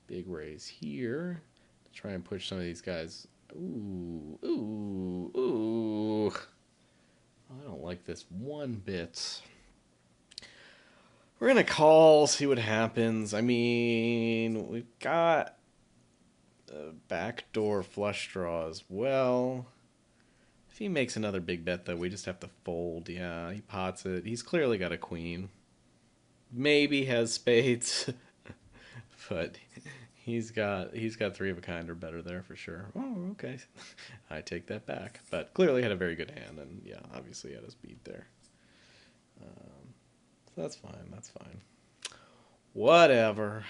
big raise here to try and push some of these guys. Ooh, ooh, ooh. I don't like this one bit. We're going to call, see what happens. I mean, we've got a backdoor flush draw as well. If he makes another big bet, though, we just have to fold. Yeah, he pots it. He's clearly got a queen. Maybe has spades. But he's got 3 of a kind or better there for sure. Oh, okay. I take that back. But clearly had a very good hand, and yeah, obviously had his beat there. So that's fine. That's fine. Whatever.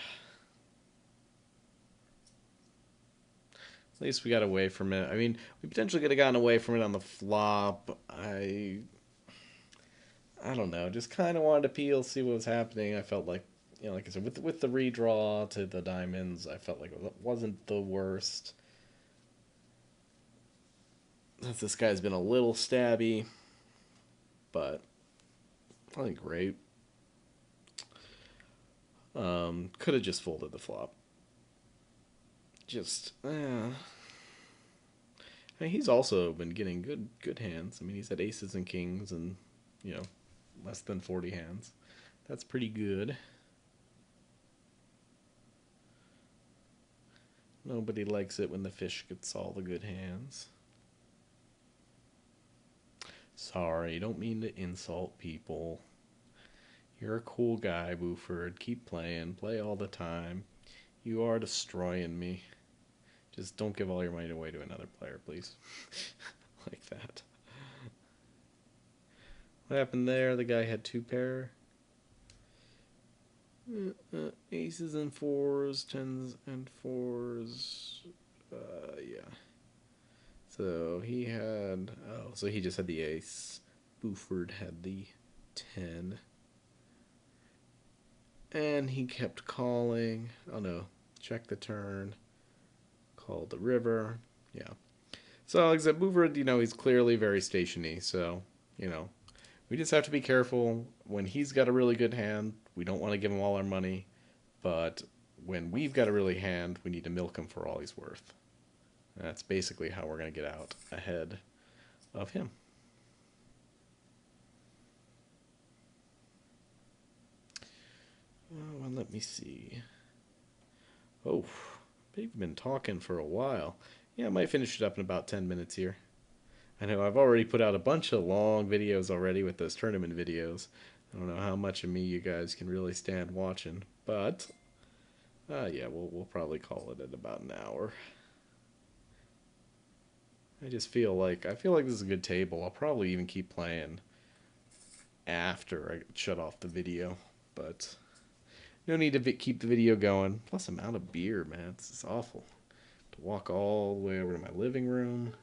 At least we got away from it. I mean, we potentially could have gotten away from it on the flop. I don't know. Just kind of wanted to peel, see what was happening. I felt like, you know, like I said, with the redraw to the diamonds, I felt like it wasn't the worst. This guy's been a little stabby, but I think great. Could have just folded the flop. Just, I mean, he's also been getting good hands. I mean, he's had aces and kings and, you know, less than 40 hands. That's pretty good. Nobody likes it when the fish gets all the good hands. Sorry, don't mean to insult people. You're a cool guy, Buford. Keep playing. Play all the time. You are destroying me. Just don't give all your money away to another player, please. Like that. What happened there? The guy had 2 pair. Aces and 4s, 10s and 4s. Yeah. So he had... Oh, so he just had the ace. Buford had the 10. And he kept calling. Oh, no. Check the turn. Called the river. Yeah. So, like I said, Buford, you know, he's clearly very stationy. So, you know, we just have to be careful. When he's got a really good hand, we don't want to give him all our money. But when we've got a really hand, we need to milk him for all he's worth. And that's basically how we're going to get out ahead of him. Oh, and let me see. Oh, they've been talking for a while. Yeah, I might finish it up in about 10 minutes here. I know I've already put out a bunch of long videos already with those tournament videos. I don't know how much of me you guys can really stand watching, but yeah, we'll probably call it at about an hour. I feel like this is a good table. I'll probably even keep playing after I shut off the video, but no need to keep the video going. Plus, I'm out of beer, man. It's awful to walk all the way over to my living room.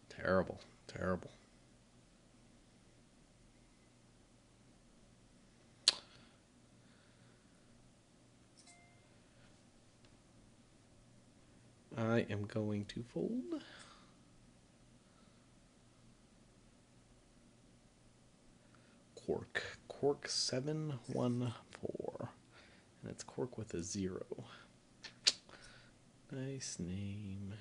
Terrible, terrible. I am going to fold. Cork. Cork 714. And it's Cork with a 0. Nice name.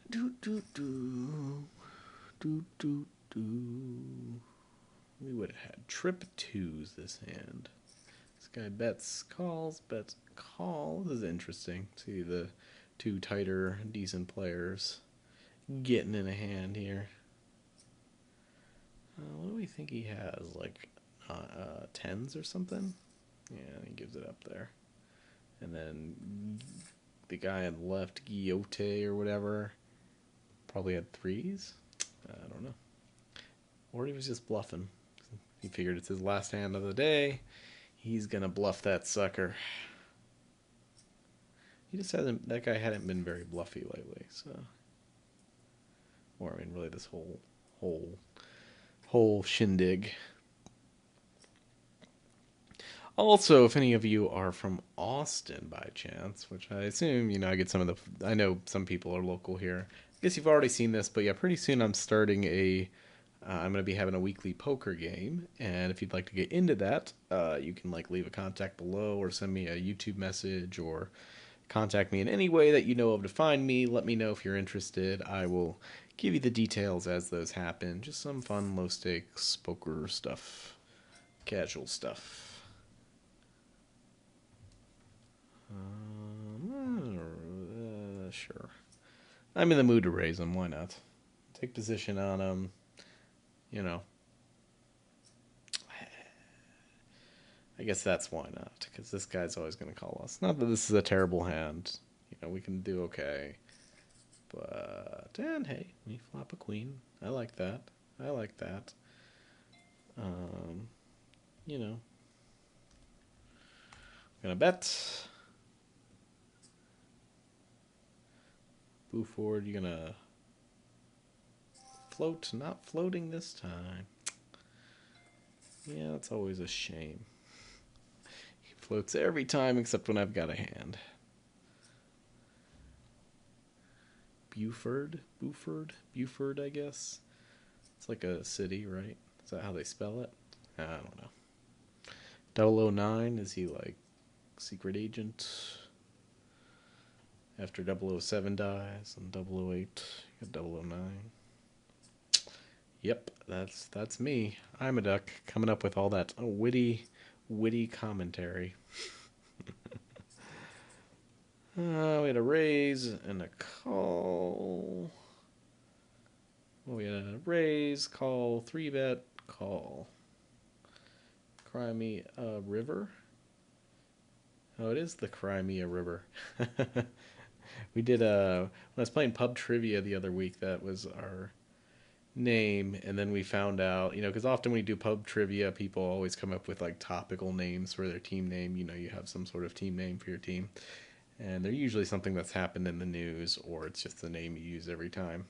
Do do do. Do do do. We would have had trip 2s this hand. This guy bets, calls, bets, call. This is interesting. See the two tighter, decent players getting in a hand here. What do we think he has? Like 10s or something? Yeah, he gives it up there. And then the guy on the left, Guillote or whatever, probably had 3s. I don't know. Or he was just bluffing. He figured it's his last hand of the day. He's gonna bluff that sucker. He just hasn't. That guy hadn't been very bluffy lately, so. Or I mean, really, this whole shindig. Also, if any of you are from Austin by chance, which I assume, I get some of the. I know some people are local here. I guess you've already seen this, but yeah, pretty soon I'm starting I'm going to be having a weekly poker game, and if you'd like to get into that, you can leave a contact below or send me a YouTube message or contact me in any way that you know of to find me. Let me know if you're interested. I will give you the details as those happen. Just some fun, low stakes poker stuff, casual stuff. Sure. I'm in the mood to raise them. Why not? Take position on them. I guess that's why not, because this guy's always going to call us. Not that this is a terrible hand. We can do okay. But, and hey, we flop a queen. I like that. I like that. Gonna bet. Buford, you're gonna float. Not floating this time. Yeah, that's always a shame. He floats every time except when I've got a hand. Buford, I guess. It's like a city, right? Is that how they spell it? I don't know. 009, is he secret agent? After 007 dies and 008, you got 009. Yep, that's me. I'm a duck coming up with all that witty commentary. We had a raise and a call. We had a raise, call, 3-bet, call. Crimea River. Oh, it is the Crimea River. We did when I was playing pub trivia the other week, that was our name, and then we found out, because often when you do pub trivia, people always come up with topical names for their team name. You have some sort of team name for your team, and they're usually something that's happened in the news, or it's just the name you use every time.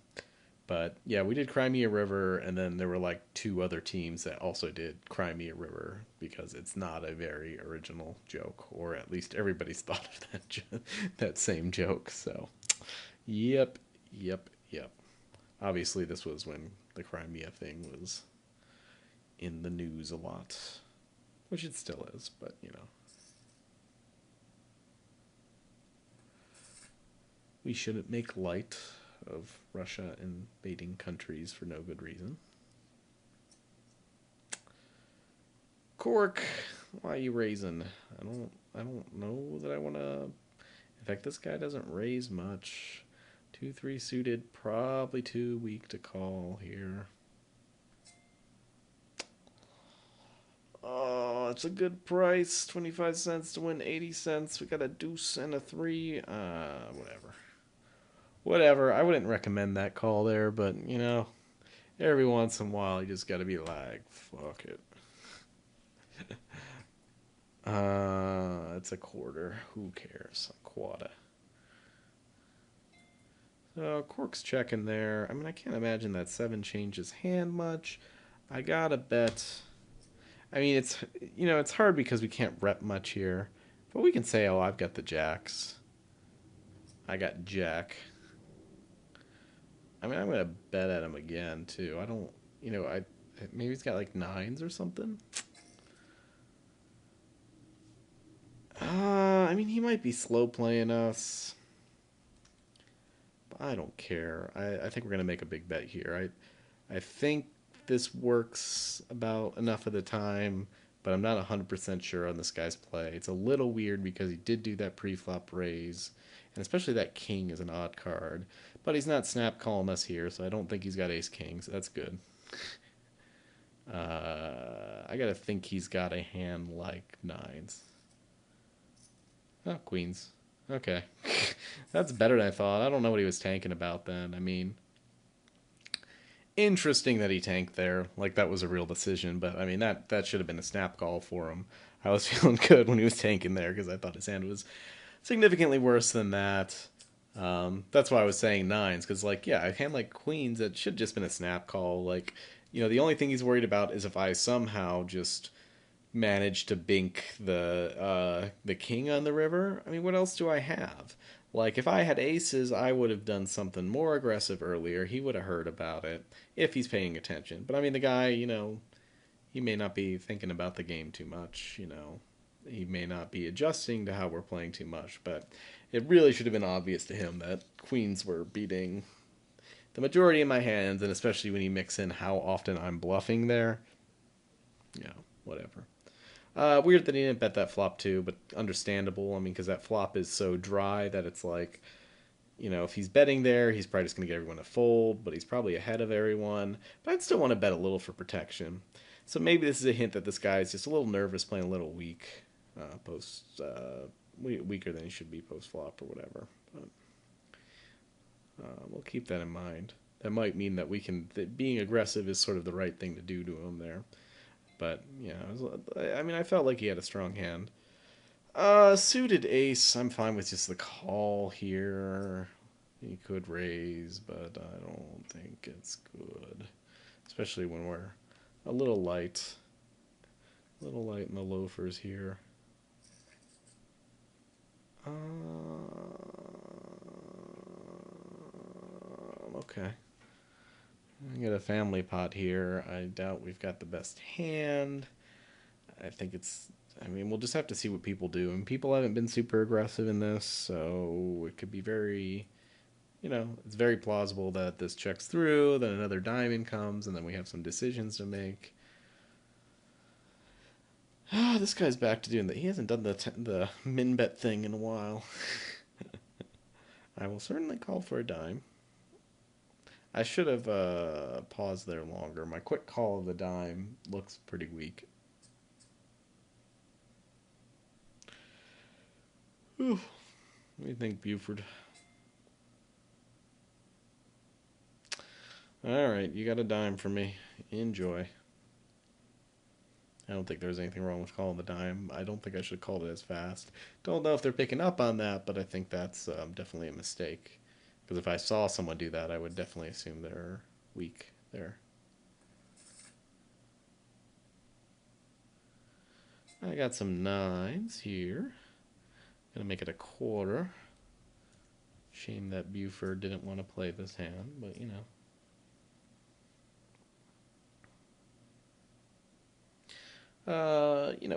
But yeah, we did Crimea River, and then there were 2 other teams that also did Crimea River, because it's not a very original joke, or at least everybody's thought of that same joke. So, yep. Obviously, this was when the Crimea thing was in the news a lot, which it still is, but we shouldn't make light of Russia invading countries for no good reason. Cork, why are you raising? I don't know that I want to. In fact, this guy doesn't raise much. 2-3 suited, probably too weak to call here. Oh, it's a good price. 25 cents to win 80 cents. We got a deuce and a 3. Whatever. I wouldn't recommend that call there, but, every once in a while you just got to be fuck it. It's a quarter. Who cares? A quota. So Cork's checking there. I mean, I can't imagine that 7 changes hand much. I gotta bet. I mean, it's hard because we can't rep much here. But we can say, oh, I've got the jacks. I got jack. I mean, I'm gonna bet at him again too. I don't, maybe he's got like nines or something. I mean, he might be slow playing us, but I don't care. I think we're gonna make a big bet here. I think this works about enough of the time, but I'm not 100% sure on this guy's play. It's a little weird because he did do that pre-flop raise, and especially that king is an odd card. But he's not snap calling us here, so I don't think he's got ace king, so that's good. I gotta think he's got a hand like nines. Oh, queens. Okay. That's better than I thought. I don't know what he was tanking about then. I mean, interesting that he tanked there. Like, that was a real decision, but I mean, that should have been a snap call for him. I was feeling good when he was tanking there because I thought his hand was significantly worse than that. That's why I was saying nines, because, like, yeah, a hand like queens, it should have just been a snap call. Like, the only thing he's worried about is if I somehow just manage to bink the king on the river. I mean, what else do I have? Like, if I had aces, I would have done something more aggressive earlier. He would have heard about it if he's paying attention. But I mean, the guy, he may not be thinking about the game too much. He may not be adjusting to how we're playing too much. But it really should have been obvious to him that queens were beating the majority of my hands, and especially when you mix in how often I'm bluffing there. Whatever. Weird that he didn't bet that flop too, but understandable. I mean, because that flop is so dry that it's like, if he's betting there, he's probably just going to get everyone to fold, but he's probably ahead of everyone. But I'd still want to bet a little for protection. So maybe this is a hint that this guy is just a little nervous, playing a little weak, weaker than he should be post flop or whatever. But we'll keep that in mind. That might mean that that being aggressive is sort of the right thing to do to him there. But, I mean, I felt like he had a strong hand. Suited ace, I'm fine with just the call here. He could raise, but I don't think it's good. Especially when we're a little light. A little light in the loafers here. Okay. I get a family pot here. I doubt we've got the best hand. I mean, we'll just have to see what people do. And people haven't been super aggressive in this, so it could be very, it's very plausible that this checks through, then another diamond comes, and then we have some decisions to make. This guy's back to doing that. He hasn't done the min bet thing in a while. I will certainly call for a dime. I should have paused there longer. My quick call of the dime looks pretty weak. Whew. What do you think, Buford? Alright, you got a dime for me. Enjoy. I don't think there's anything wrong with calling the dime. I don't think I should have called it as fast. Don't know if they're picking up on that, but I think that's definitely a mistake. Because if I saw someone do that, I would definitely assume they're weak there. I got some nines here. Gonna make it a quarter. Shame that Buford didn't want to play this hand, but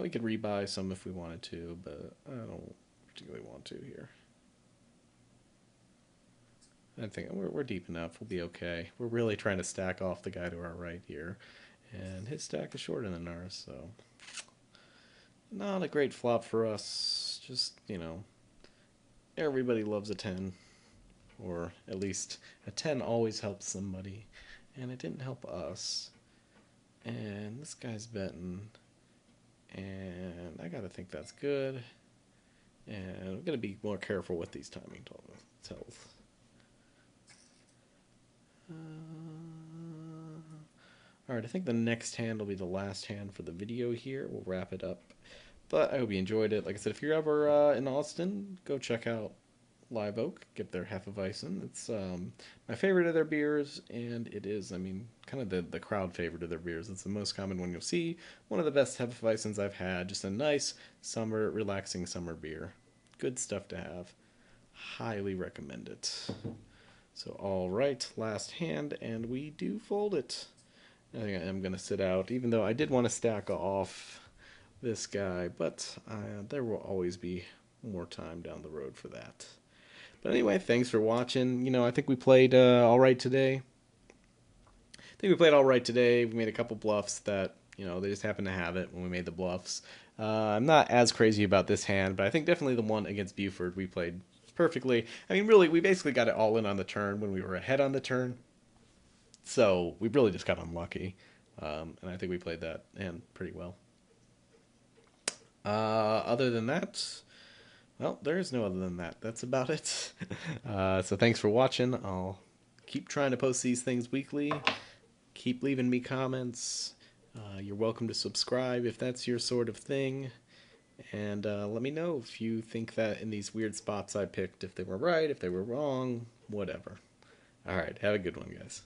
we could rebuy some if we wanted to, but I don't particularly want to here. I think we're deep enough. We'll be okay. We're really trying to stack off the guy to our right here, and his stack is shorter than ours, so not a great flop for us. Just, everybody loves a 10, or at least a 10 always helps somebody, and it didn't help us. And this guy's betting, and I gotta think that's good. And I'm gonna be more careful with these timing tells. Alright, I think the next hand will be the last hand for the video here. We'll wrap it up. But I hope you enjoyed it. Like I said, if you're ever in Austin, go check out Live Oak, get their Hefeweizen. It's my favorite of their beers, and it is, I mean, kind of the crowd favorite of their beers. It's the most common one you'll see. One of the best Hefeweizens I've had. Just a nice summer, relaxing summer beer. Good stuff to have. Highly recommend it. So, all right, last hand, and we do fold it. I think I am going to sit out, even though I did want to stack off this guy, but there will always be more time down the road for that. But anyway, thanks for watching. I think we played all right today. We made a couple bluffs that, they just happened to have it when we made the bluffs. I'm not as crazy about this hand, but I think definitely the one against Buford we played perfectly. I mean, really, we basically got it all in on the turn when we were ahead on the turn. So we really just got unlucky. And I think we played that hand pretty well. Other than that, well, there is no other than that. That's about it. So thanks for watching. I'll keep trying to post these things weekly. Keep leaving me comments. You're welcome to subscribe if that's your sort of thing. And let me know if you think that in these weird spots I picked, if they were right, if they were wrong, whatever. All right, have a good one, guys.